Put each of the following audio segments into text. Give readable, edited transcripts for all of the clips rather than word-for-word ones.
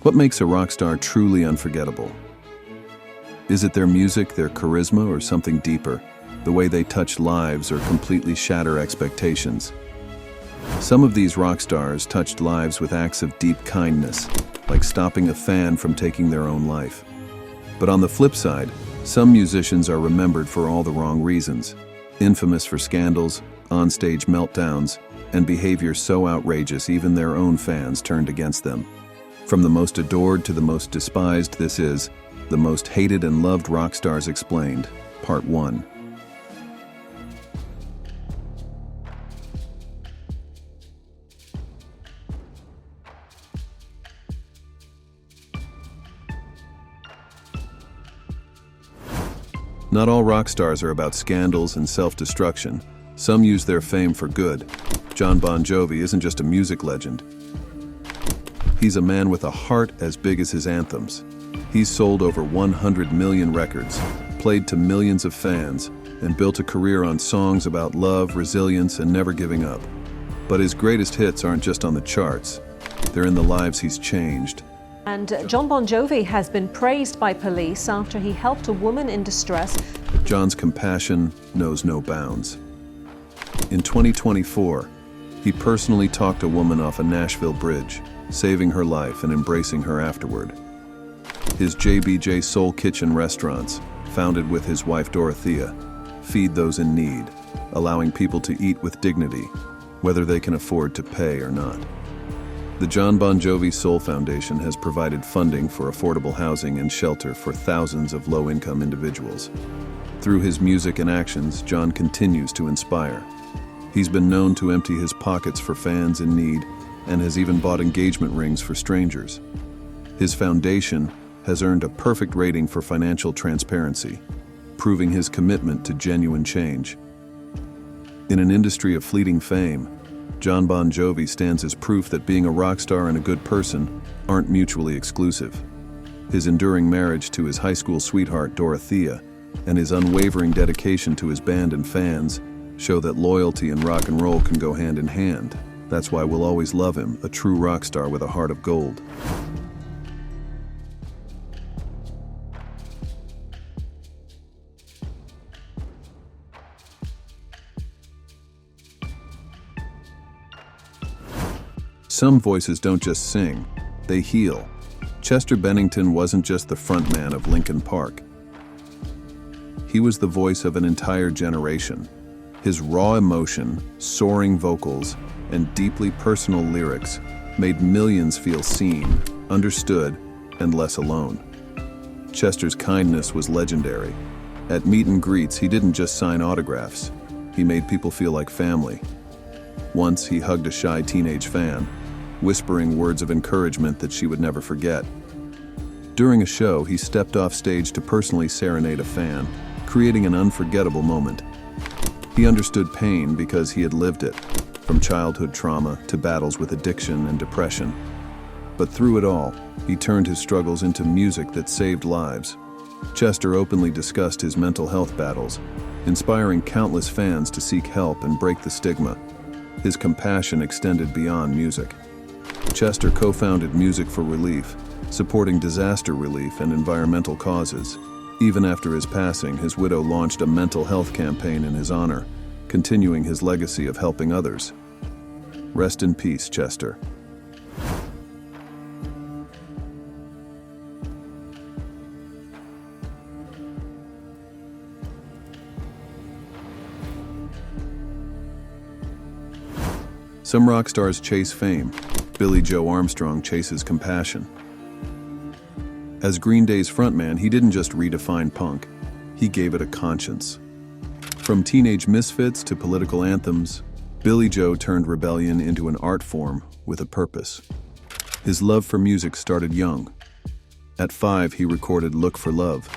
What makes a rock star truly unforgettable? Is it their music, their charisma, or something deeper? The way they touch lives or completely shatter expectations? Some of these rock stars touched lives with acts of deep kindness, like stopping a fan from taking their own life. But on the flip side, some musicians are remembered for all the wrong reasons, infamous for scandals, onstage meltdowns, and behavior so outrageous even their own fans turned against them. From the most adored to the most despised, this is The Most Hated and Loved Rock Stars Explained, Part 1. Not all rock stars are about scandals and self-destruction. Some use their fame for good. Bon Jovi isn't just a music legend. He's a man with a heart as big as his anthems. He's sold over 100 million records, played to millions of fans, and built a career on songs about love, resilience, and never giving up. But his greatest hits aren't just on the charts. They're in the lives he's changed. And Bon Jovi has been praised by police after he helped a woman in distress. John's compassion knows no bounds. In 2024, he personally talked a woman off a Nashville bridge, saving her life and embracing her afterward. His JBJ Soul Kitchen restaurants, founded with his wife Dorothea, feed those in need, allowing people to eat with dignity, whether they can afford to pay or not. The Bon Jovi Soul Foundation has provided funding for affordable housing and shelter for thousands of low-income individuals. Through his music and actions, John continues to inspire. He's been known to empty his pockets for fans in need and has even bought engagement rings for strangers. His foundation has earned a perfect rating for financial transparency, proving his commitment to genuine change. In an industry of fleeting fame, Bon Jovi stands as proof that being a rock star and a good person aren't mutually exclusive. His enduring marriage to his high school sweetheart Dorothea and his unwavering dedication to his band and fans show that loyalty and rock and roll can go hand in hand. That's why we'll always love him, a true rock star with a heart of gold. Some voices don't just sing, they heal. Chester Bennington wasn't just the frontman of Linkin Park. He was the voice of an entire generation. His raw emotion, soaring vocals, and deeply personal lyrics made millions feel seen, understood, and less alone. Chester's kindness was legendary. At meet and greets, he didn't just sign autographs. He made people feel like family. Once, he hugged a shy teenage fan, whispering words of encouragement that she would never forget. During a show, he stepped off stage to personally serenade a fan, creating an unforgettable moment. He understood pain because he had lived it, from childhood trauma to battles with addiction and depression. But through it all, he turned his struggles into music that saved lives. Chester openly discussed his mental health battles, inspiring countless fans to seek help and break the stigma. His compassion extended beyond music. Chester co-founded Music for Relief, supporting disaster relief and environmental causes. Even after his passing, his widow launched a mental health campaign in his honor, continuing his legacy of helping others. Rest in peace, Chester. Some rock stars chase fame. Joe Armstrong chases compassion. As Green Day's frontman, he didn't just redefine punk, he gave it a conscience. From teenage misfits to political anthems, Joe turned rebellion into an art form with a purpose. His love for music started young. At 5, he recorded Look for Love,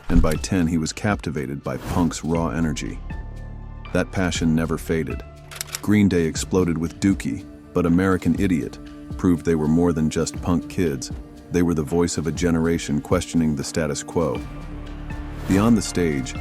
and by 10, he was captivated by punk's raw energy. That passion never faded. Green Day exploded with Dookie, but American Idiot proved they were more than just punk kids. They were the voice of a generation questioning the status quo. Beyond the stage,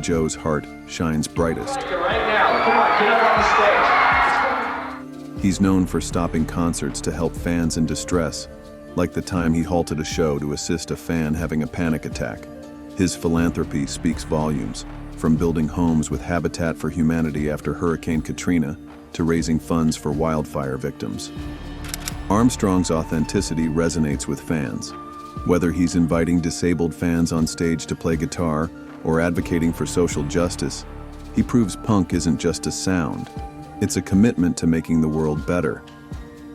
Joe's heart shines brightest. Right now, come on, get up on the stage. He's known for stopping concerts to help fans in distress, like the time he halted a show to assist a fan having a panic attack. His philanthropy speaks volumes, from building homes with Habitat for Humanity after Hurricane Katrina to raising funds for wildfire victims. Armstrong's authenticity resonates with fans. Whether he's inviting disabled fans on stage to play guitar or advocating for social justice, he proves punk isn't just a sound. It's a commitment to making the world better.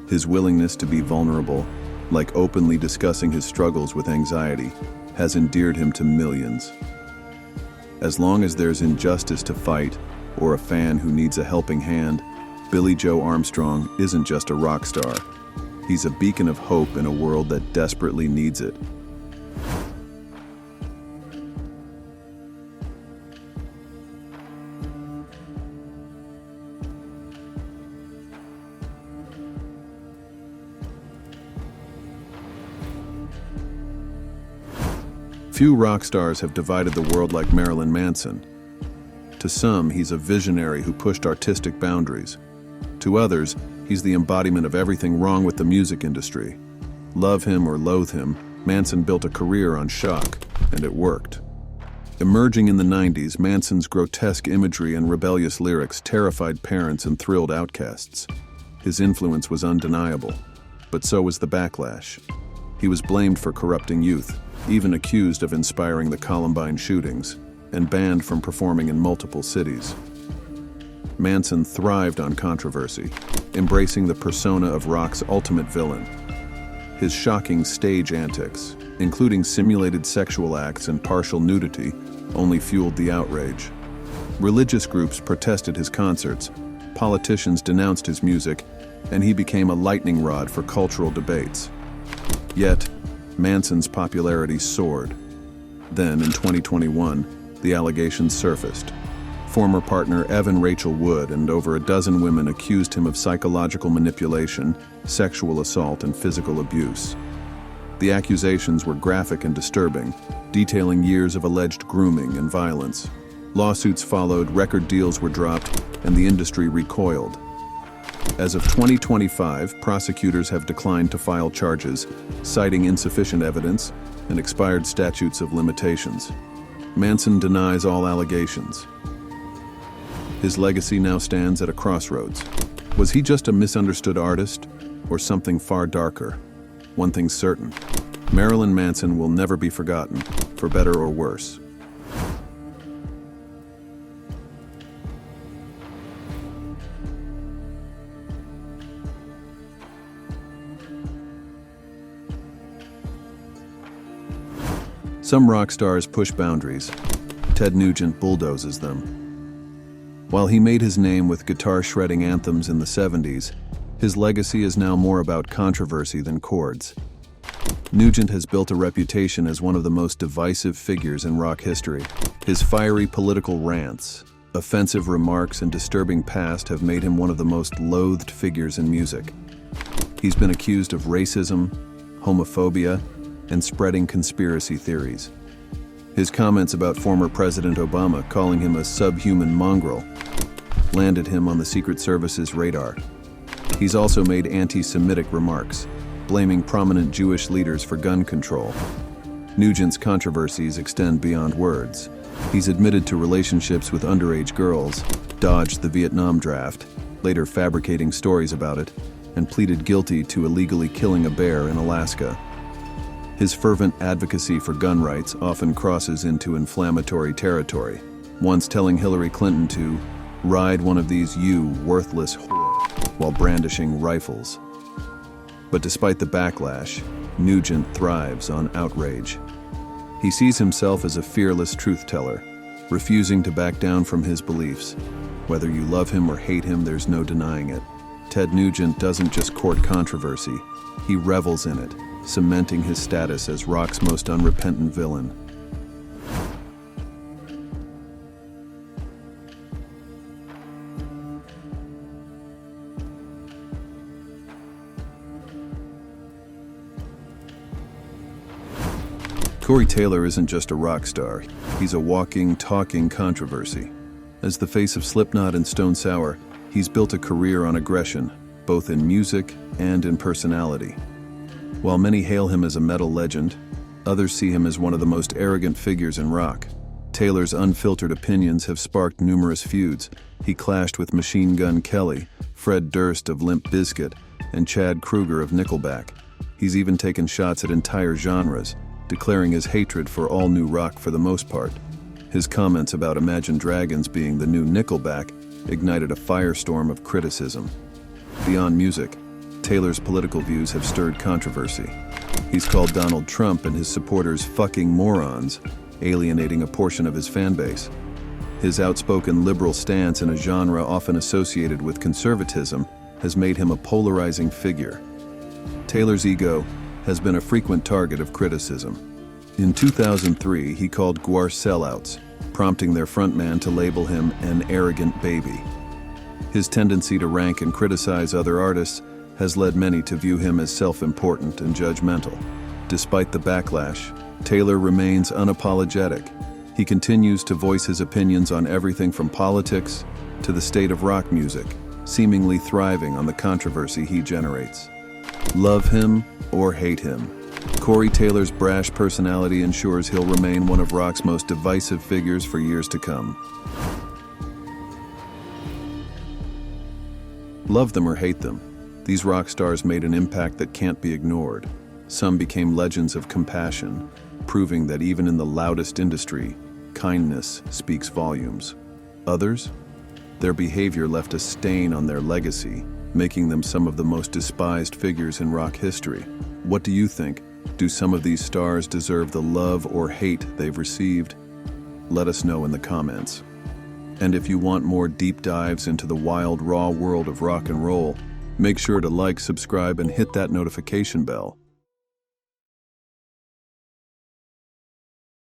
His willingness to be vulnerable, like openly discussing his struggles with anxiety, has endeared him to millions. As long as there's injustice to fight or a fan who needs a helping hand, Billy Joe Armstrong isn't just a rock star. He's a beacon of hope in a world that desperately needs it. Few rock stars have divided the world like Marilyn Manson. To some, he's a visionary who pushed artistic boundaries. To others, he's the embodiment of everything wrong with the music industry. Love him or loathe him, Manson built a career on shock, and it worked. Emerging in the 90s, Manson's grotesque imagery and rebellious lyrics terrified parents and thrilled outcasts. His influence was undeniable, but so was the backlash. He was blamed for corrupting youth, even accused of inspiring the Columbine shootings, and banned from performing in multiple cities. Manson thrived on controversy, embracing the persona of rock's ultimate villain. His shocking stage antics, including simulated sexual acts and partial nudity, only fueled the outrage. Religious groups protested his concerts, politicians denounced his music, and he became a lightning rod for cultural debates. Yet, Manson's popularity soared. Then, in 2021, the allegations surfaced. Former partner Evan Rachel Wood and over a dozen women accused him of psychological manipulation, sexual assault, and physical abuse. The accusations were graphic and disturbing, detailing years of alleged grooming and violence. Lawsuits followed, record deals were dropped, and the industry recoiled. As of 2025, prosecutors have declined to file charges, citing insufficient evidence and expired statutes of limitations. Manson denies all allegations. His legacy now stands at a crossroads. Was he just a misunderstood artist, or something far darker? One thing's certain: Marilyn Manson will never be forgotten, for better or worse. Some rock stars push boundaries. Ted Nugent bulldozes them. While he made his name with guitar-shredding anthems in the 70s, his legacy is now more about controversy than chords. Nugent has built a reputation as one of the most divisive figures in rock history. His fiery political rants, offensive remarks, and disturbing past have made him one of the most loathed figures in music. He's been accused of racism, homophobia, and spreading conspiracy theories. His comments about former President Obama calling him a subhuman mongrel landed him on the Secret Service's radar. He's also made anti-Semitic remarks, blaming prominent Jewish leaders for gun control. Nugent's controversies extend beyond words. He's admitted to relationships with underage girls, dodged the Vietnam draft, later fabricating stories about it, and pleaded guilty to illegally killing a bear in Alaska. His fervent advocacy for gun rights often crosses into inflammatory territory, once telling Hillary Clinton to ride one of these worthless whore while brandishing rifles. But despite the backlash, Nugent thrives on outrage. He sees himself as a fearless truth-teller, refusing to back down from his beliefs. Whether you love him or hate him, there's no denying it. Ted Nugent doesn't just court controversy, he revels in it, cementing his status as rock's most unrepentant villain. Cory Taylor isn't just a rock star, he's a walking, talking controversy. As the face of Slipknot and Stone Sour, he's built a career on aggression, both in music and in personality. While many hail him as a metal legend, others see him as one of the most arrogant figures in rock. Taylor's unfiltered opinions have sparked numerous feuds. He clashed with Machine Gun Kelly, Fred Durst of Limp Bizkit, and Chad Kroeger of Nickelback. He's even taken shots at entire genres, declaring his hatred for all new rock for the most part. His comments about Imagine Dragons being the new Nickelback ignited a firestorm of criticism. Beyond music, Taylor's political views have stirred controversy. He's called Donald Trump and his supporters fucking morons, alienating a portion of his fan base. His outspoken liberal stance in a genre often associated with conservatism has made him a polarizing figure. Taylor's ego has been a frequent target of criticism. In 2003, he called Gwar sellouts, prompting their frontman to label him an arrogant baby. His tendency to rank and criticize other artists has led many to view him as self-important and judgmental. Despite the backlash, Taylor remains unapologetic. He continues to voice his opinions on everything from politics to the state of rock music, seemingly thriving on the controversy he generates. Love him or hate him, Cory Taylor's brash personality ensures he'll remain one of rock's most divisive figures for years to come. Love them or hate them, these rock stars made an impact that can't be ignored. Some became legends of compassion, proving that even in the loudest industry, kindness speaks volumes. Others, their behavior left a stain on their legacy, making them some of the most despised figures in rock history. What do you think? Do some of these stars deserve the love or hate they've received? Let us know in the comments. And if you want more deep dives into the wild, raw world of rock and roll, make sure to like, subscribe, and hit that notification bell.